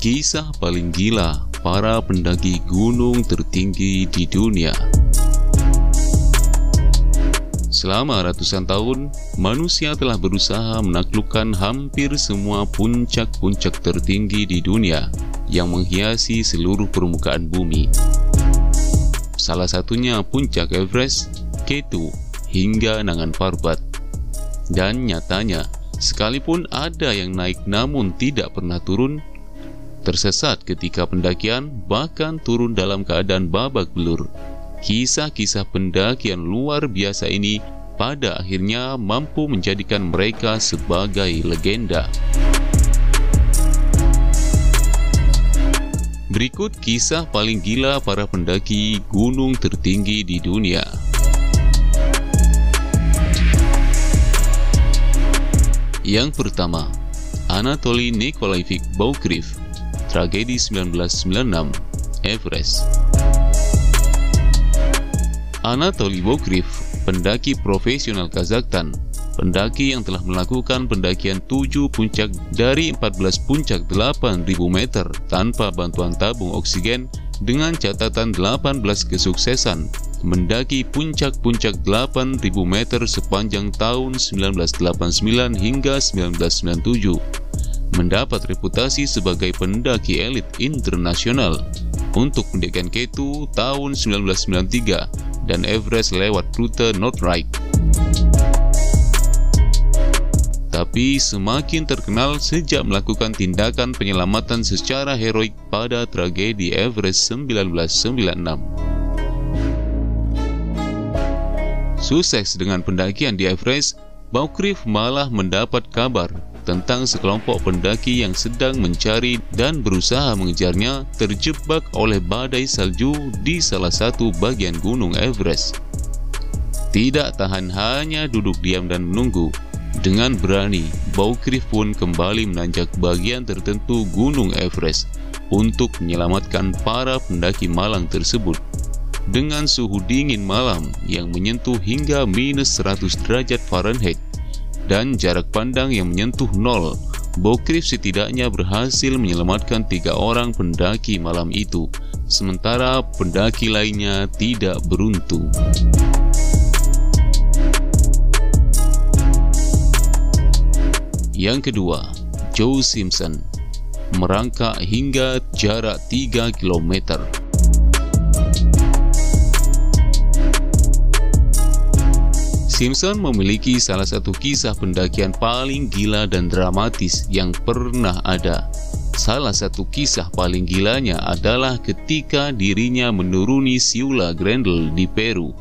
Kisah paling gila para pendaki gunung tertinggi di dunia. Selama ratusan tahun, manusia telah berusaha menaklukkan hampir semua puncak-puncak tertinggi di dunia yang menghiasi seluruh permukaan bumi. Salah satunya puncak Everest, K2, hingga Nangan Parbat. Dan nyatanya, sekalipun ada yang naik namun tidak pernah turun, tersesat ketika pendakian, bahkan turun dalam keadaan babak belur. Kisah-kisah pendakian luar biasa ini pada akhirnya mampu menjadikan mereka sebagai legenda. Berikut kisah paling gila para pendaki gunung tertinggi di dunia. Yang pertama, Anatoly Nikolaevich Boukrieff, tragedi 1996, Everest. Anatoly Boukrieff, pendaki profesional Kazakhstan, pendaki yang telah melakukan pendakian 7 puncak dari 14 puncak 8.000 meter tanpa bantuan tabung oksigen dengan catatan 18 kesuksesan mendaki puncak-puncak 8.000 meter sepanjang tahun 1989 hingga 1997. Mendapat reputasi sebagai pendaki elit internasional untuk pendakian K2 tahun 1993 dan Everest lewat rute Northrike. Tapi semakin terkenal sejak melakukan tindakan penyelamatan secara heroik pada tragedi Everest 1996. Sukses dengan pendakian di Everest, Boukrieff malah mendapat kabar tentang sekelompok pendaki yang sedang mencari dan berusaha mengejarnya terjebak oleh badai salju di salah satu bagian gunung Everest. Tidak tahan hanya duduk diam dan menunggu, dengan berani Boukrieff pun kembali menanjak bagian tertentu gunung Everest untuk menyelamatkan para pendaki malang tersebut. Dengan suhu dingin malam yang menyentuh hingga minus 100 derajat Fahrenheit dan jarak pandang yang menyentuh nol, Boukrieff setidaknya berhasil menyelamatkan 3 orang pendaki malam itu, sementara pendaki lainnya tidak beruntung. Yang kedua, Joe Simpson, merangkak hingga jarak 3 km. Simpson memiliki salah satu kisah pendakian paling gila dan dramatis yang pernah ada. Salah satu kisah paling gilanya adalah ketika dirinya menuruni Ciula Grendel di Peru.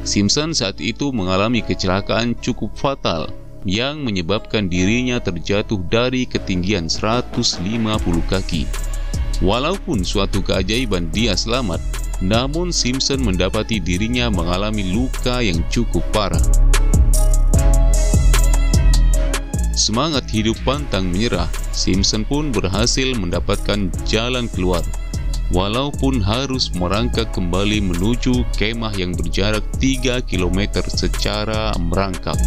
Simpson saat itu mengalami kecelakaan cukup fatal yang menyebabkan dirinya terjatuh dari ketinggian 150 kaki. Walaupun suatu keajaiban dia selamat, namun Simpson mendapati dirinya mengalami luka yang cukup parah. Semangat hidup pantang menyerah, Simpson pun berhasil mendapatkan jalan keluar, walaupun harus merangkak kembali menuju kemah yang berjarak 3 km secara merangkak.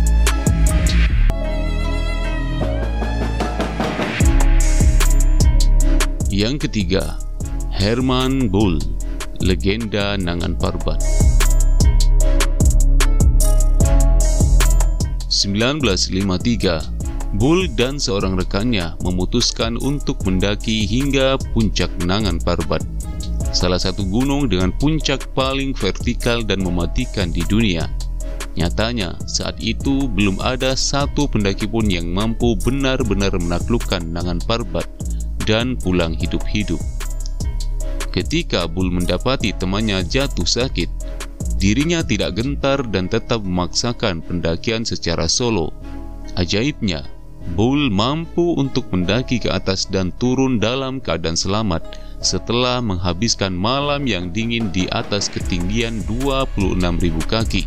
Yang ketiga, Hermann Bull, legenda Nangan Parbat. 1953, Bull dan seorang rekannya memutuskan untuk mendaki hingga puncak Nangan Parbat, salah satu gunung dengan puncak paling vertikal dan mematikan di dunia. Nyatanya, saat itu belum ada satu pendaki pun yang mampu benar-benar menaklukkan Nangan Parbat dan pulang hidup-hidup. Ketika Bull mendapati temannya jatuh sakit, dirinya tidak gentar dan tetap memaksakan pendakian secara solo. Ajaibnya, Bull mampu untuk mendaki ke atas dan turun dalam keadaan selamat setelah menghabiskan malam yang dingin di atas ketinggian 26.000 kaki.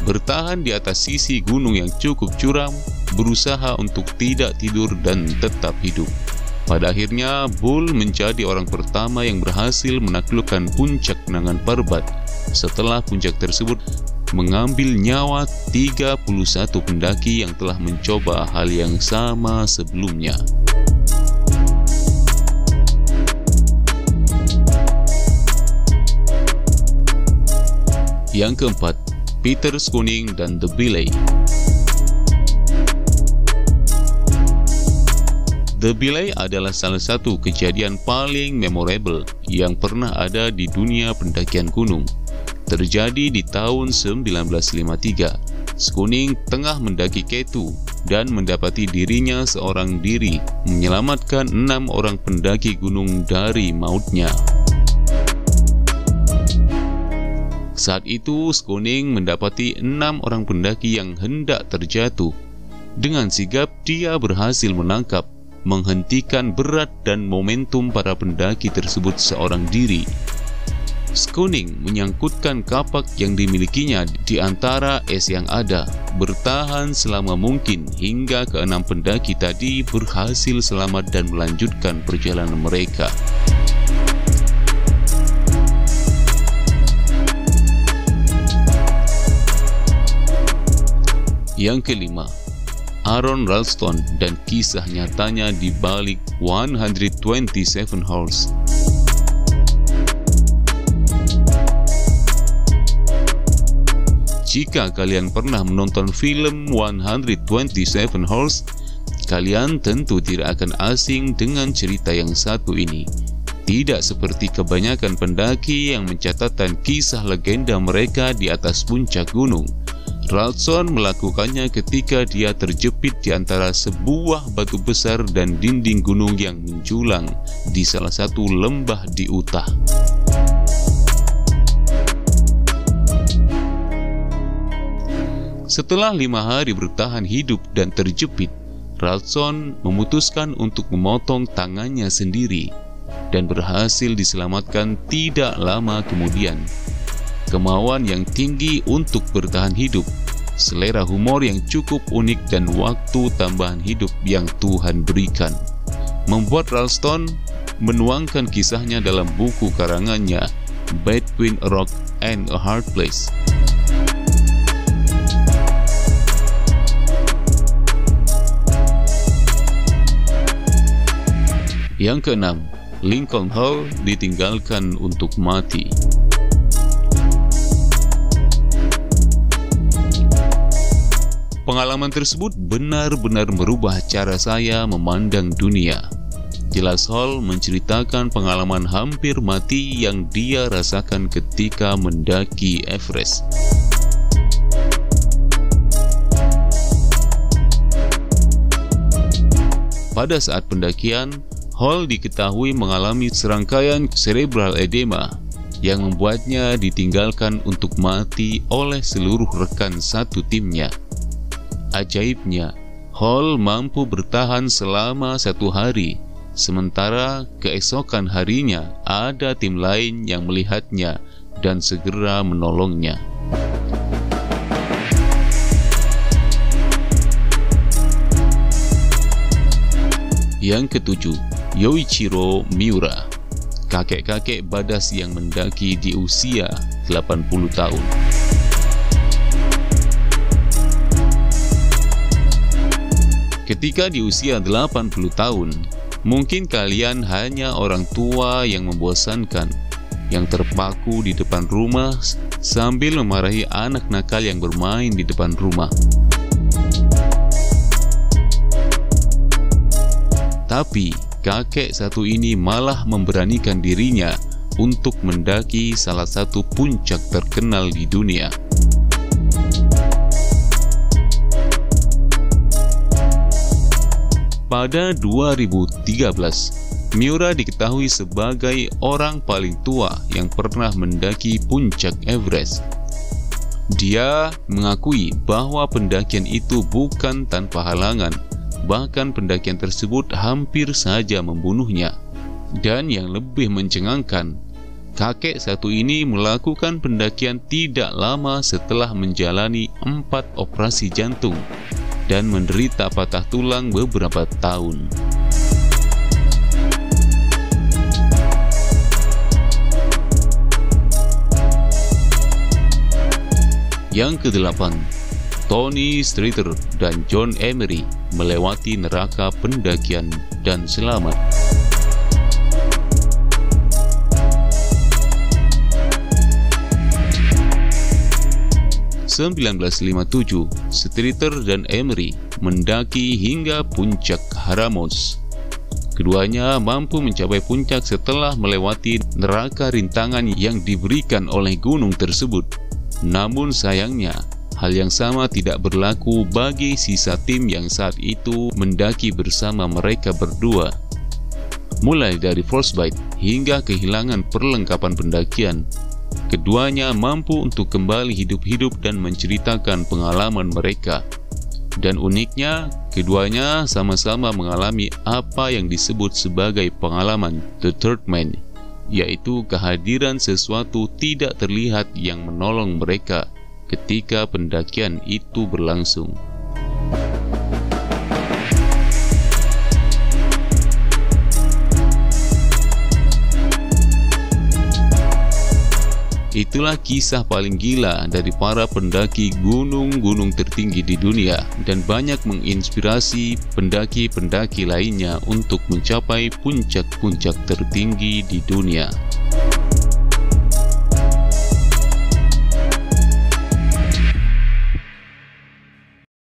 Bertahan di atas sisi gunung yang cukup curam, berusaha untuk tidak tidur dan tetap hidup. Pada akhirnya, Bull menjadi orang pertama yang berhasil menaklukkan puncak Nangan Parbat. Setelah puncak tersebut mengambil nyawa 31 pendaki yang telah mencoba hal yang sama sebelumnya. Yang keempat, Peter Schoening dan The Belay. The Belay adalah salah satu kejadian paling memorable yang pernah ada di dunia pendakian gunung. Terjadi di tahun 1953. Schoening tengah mendaki K2 dan mendapati dirinya seorang diri menyelamatkan 6 orang pendaki gunung dari mautnya. Saat itu Schoening mendapati 6 orang pendaki yang hendak terjatuh. Dengan sigap dia berhasil menangkap, menghentikan berat dan momentum para pendaki tersebut seorang diri. Schoening menyangkutkan kapak yang dimilikinya di antara es yang ada, bertahan selama mungkin hingga ke-6 pendaki tadi berhasil selamat dan melanjutkan perjalanan mereka. Yang kelima, Aron Ralston dan kisah nyatanya di balik 127 Holes. Jika kalian pernah menonton film 127 Holes, kalian tentu tidak akan asing dengan cerita yang satu ini. Tidak seperti kebanyakan pendaki yang mencatatkan kisah legenda mereka di atas puncak gunung. Ralston melakukannya ketika dia terjepit di antara sebuah batu besar dan dinding gunung yang menjulang di salah satu lembah di Utah. Setelah 5 hari bertahan hidup dan terjepit, Ralston memutuskan untuk memotong tangannya sendiri dan berhasil diselamatkan tidak lama kemudian. Kemauan yang tinggi untuk bertahan hidup, selera humor yang cukup unik dan waktu tambahan hidup yang Tuhan berikan membuat Ralston menuangkan kisahnya dalam buku karangannya Between a Rock and a Hard Place. Yang keenam, Lincoln Hall ditinggalkan untuk mati. Pengalaman tersebut benar-benar merubah cara saya memandang dunia. Jelas Hall menceritakan pengalaman hampir mati yang dia rasakan ketika mendaki Everest. Pada saat pendakian, Hall diketahui mengalami serangkaian cerebral edema yang membuatnya ditinggalkan untuk mati oleh seluruh rekan satu timnya. Ajaibnya, Hall mampu bertahan selama 1 hari, sementara keesokan harinya ada tim lain yang melihatnya dan segera menolongnya. Yang ketujuh, Yoichiro Miura, kakek-kakek badas yang mendaki di usia 80 tahun. Ketika di usia 80 tahun, mungkin kalian hanya orang tua yang membosankan, yang terpaku di depan rumah sambil memarahi anak nakal yang bermain di depan rumah. Tapi, kakek satu ini malah memberanikan dirinya untuk mendaki salah satu puncak terkenal di dunia. Pada 2013, Miura diketahui sebagai orang paling tua yang pernah mendaki puncak Everest. Dia mengakui bahwa pendakian itu bukan tanpa halangan, bahkan pendakian tersebut hampir saja membunuhnya. Dan yang lebih mencengangkan, kakek satu ini melakukan pendakian tidak lama setelah menjalani 4 operasi jantung dan menderita patah tulang beberapa tahun. Yang ke-8, Tony Streeter dan John Emery melewati neraka pendakian dan selamat. Tahun 1957, Streeter dan Emery mendaki hingga puncak Haramos. Keduanya mampu mencapai puncak setelah melewati neraka rintangan yang diberikan oleh gunung tersebut. Namun sayangnya, hal yang sama tidak berlaku bagi sisa tim yang saat itu mendaki bersama mereka berdua. Mulai dari frostbite hingga kehilangan perlengkapan pendakian, keduanya mampu untuk kembali hidup-hidup dan menceritakan pengalaman mereka. Dan uniknya, keduanya sama-sama mengalami apa yang disebut sebagai pengalaman The Third Man, yaitu kehadiran sesuatu tidak terlihat yang menolong mereka ketika pendakian itu berlangsung. Itulah kisah paling gila dari para pendaki gunung-gunung tertinggi di dunia dan banyak menginspirasi pendaki-pendaki lainnya untuk mencapai puncak-puncak tertinggi di dunia.